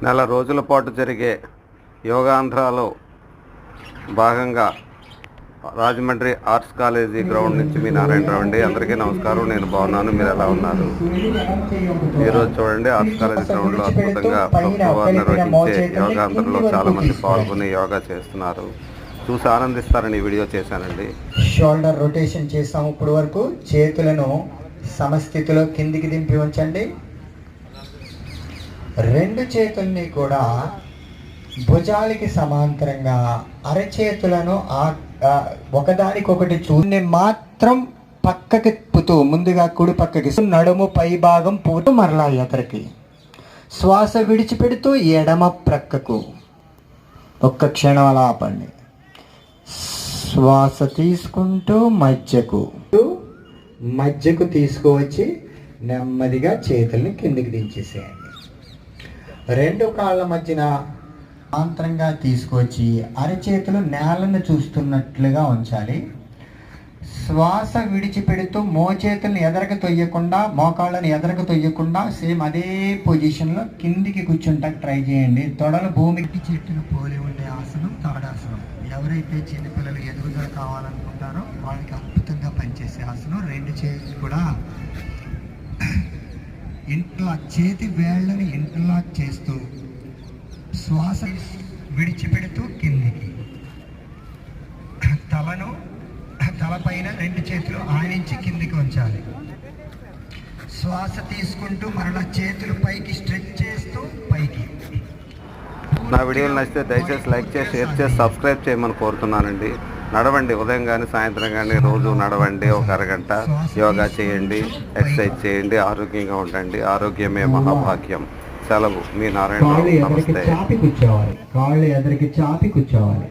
నెల రోజుల పాటు జరిగే యోగాంధ్రాలో భాగంగా రాజమండ్రి ఆర్ట్స్ కాలేజీ గ్రౌండ్ నుంచి మీ నారాయణరావు అండి. అందరికీ నమస్కారం. నేను బాగున్నాను, మీరు ఎలా ఉన్నారు? ఈరోజు చూడండి, ఆర్ట్స్ కాలేజీ గ్రౌండ్లో అద్భుతంగా ప్రభుత్వ వారు నిర్వహించే యోగాంధ్రలో చాలామంది పాల్గొని యోగా చేస్తున్నారు. చూసి ఆనందిస్తారని వీడియో చేశానండి. షోల్డర్ రొటేషన్ చేస్తాము. ఇప్పుడు వరకు చేతులను సమస్థితిలో కిందికి దింపి ఉంచండి. రెండు చేతుల్ని కూడా భుజాలకి సమాంతరంగా అరచేతులను ఒకదానికొకటి చూసి మాత్రం పక్కకి తిప్పుతూ ముందుగా కుడి పక్కకి నడుము పై భాగం పూర్తి మరలా ఎదరికి శ్వాస విడిచిపెడుతూ ఎడమ ప్రక్కకు ఒక్క క్షణం అలా ఆపండి. శ్వాస తీసుకుంటూ మధ్యకు తీసుకువచ్చి నెమ్మదిగా చేతుల్ని కిందికి దించేసేయండి. రెండు కాళ్ళ మధ్యన ఆంతరంగా తీసుకొచ్చి అరచేతులు నేలను చూస్తున్నట్లుగా ఉంచాలి. శ్వాస విడిచిపెడుతూ మోచేతులను ఎదరకు తొయ్యకుండా, మోకాళ్ళని ఎదరకు తొయ్యకుండా సేమ్ అదే పొజిషన్లో కిందికి కూర్చుంటానికి ట్రై చేయండి. తొడలు భూమికి చెట్టును పోలి ఉండే ఆసనం తాడాసనం. ఎవరైతే చిన్నపిల్లలు ఎదుగుదల కావాలనుకుంటారో వాళ్ళకి అద్భుతంగా పనిచేసే ఆసనం. రెండు చేతులు కూడా చేతి వేళ్ళని ఇంటర్లాక్ చేస్తూ శ్వాస విడిచిపెడుతూ కిందికి తలపైన రెండు చేతులు ఆనించి కిందికి ఉంచాలి. శ్వాస తీసుకుంటూ మరలా చేతులు పైకి స్ట్రెచ్ చేస్తూ పైకి. నా వీడియోలు నచ్చితే దయచేసి లైక్ చేసి, షేర్ చేసి, సబ్స్క్రైబ్ చేయమని కోరుతున్నానండి. నడవండి, ఉదయం కానీ సాయంత్రం కానీ రోజు నడవండి. ఒక అరగంట యోగా చేయండి, ఎక్సర్సైజ్ చేయండి, ఆరోగ్యంగా ఉండండి. ఆరోగ్యమే మహాభాగ్యం. సెలవు, మీ నారాయణ. నమస్తే. కాళ్ళు ఎదరికి చాపి కూర్చోవాలి.